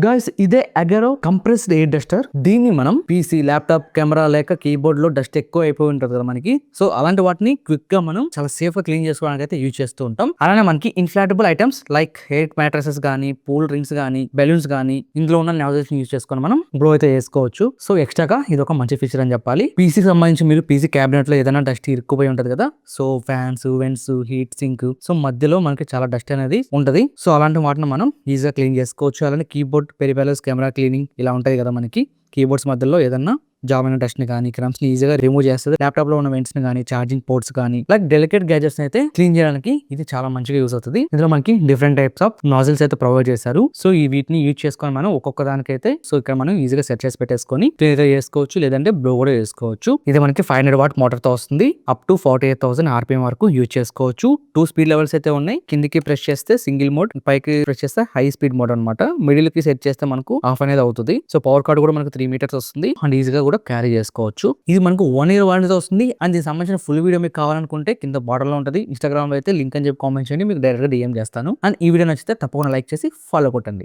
Guys ఇదే Agaro compressed air Duster. దీన్ని మనం పీసీ, ల్యాప్టాప్, కెమెరా లేక కీబోర్డ్ లో డస్ట్ ఎక్కువ అయిపోయి ఉంటుంది కదా మనకి. సో అలాంటి వాటిని క్విక్ గా మనం చాలా సేఫ్ గా క్లీన్ చేసుకోవడానికి అయితే యూజ్ చేస్తూ ఉంటాం. అలానే మనకి inflatable items like hair mattresses గానీ, పూల్ రింగ్స్ గానీ, బెలూన్స్ గానీ, ఇందులో ఉన్న నాజిల్స్ యూజ్ చేసుకొని మనం గ్లో అయితే చేసుకోవచ్చు. సో ఎక్స్ట్రాగా ఇది ఒక మంచి ఫీచర్ అని చెప్పాలి. పీసీ సంబంధించి మీరు పీసీ క్యాబినెట్ లో ఏదైనా డస్ట్ ఇరుక్కుపోయి ఉంటది కదా. So fans, vents, heat sink, so మధ్యలో మనకి చాలా డస్ట్ అనేది ఉంటది. సో అలాంటి వాటిని మనం ఈజీగా క్లీన్ చేసుకోవచ్చు. అలానే కీబోర్డ్ పెరిఫెరల్స్, కెమెరా క్లీనింగ్ ఇలా ఉంటాయి కదా మనకి. కీబోర్డ్స్ మధ్యలో ఏదన్నా జాబ్ అయిన డస్ట్ ని కానీ, క్రమ్స్ ని ఈజీగా రిమూవ్ చేస్తుంది. ల్యాప్టాప్ లో ఉన్న వెంట్స్ ని కానీ, ఛార్జింగ్ పోర్ట్స్ కానీ, లైక్ డెలికేట్ గ్యాజెట్స్ అయితే క్లీన్ చేయడానికి ఇది చాలా మంచిగా యూస్ అవుతుంది. ఇందులో మనకి డిఫరెంట్ టైప్స్ ఆఫ్ నాజిల్స్ అయితే ప్రొవైడ్ చేశారు. సో ఈ వీటిని యూజ్ చేసుకొని మనం ఒక్కొక్క దానికైతే సో ఇక్కడ మనం ఈజీగా సెట్ చేసి పెట్టేసుకొని క్లియర్ చేసుకోవచ్చు, లేదంటే బ్లో కూడా చేసుకోవచ్చు. ఇది మనకి 500 వాట్ మోటార్ తో వస్తుంది. అప్ టు 48,000 RPM వరకు యూజ్ చేసుకోవచ్చు. 2 స్పీడ్ లెవెల్స్ అయితే ఉన్నాయి. కిందికి ప్రెస్ చేస్తే సింగిల్ మోడ్, పైకి ప్రెస్ చేస్తే హై స్పీడ్ మోడ్ అనమాట. మిడిల్ కి సెట్ చేస్తే మనకు ఆఫ్ అనేది అవుతుంది. సో పవర్ కార్డ్ కూడా మనకు 3 మీటర్స్ వస్తుంది అండ్ ఈజీగా కూడా క్యారీ చేసుకోవచ్చు. ఇది మనకు 1 year వారంటీతో వస్తుంది. అండ్ దీనికి సంబంధించిన ఫుల్ వీడియో మీకు కావాలనుకుంటే కింద బార్డర్ లో ఉంటుంది. ఇన్స్టాగ్రామ్ లో అయితే లింక్ అని చెప్పి కామెంట్ చేయండి, మీకు డైరెక్ట్ గా DM చేస్తాను. అండ్ ఈ వీడియో నచ్చితే తప్పకుండా లైక్ చేసి ఫాలో కొట్టండి.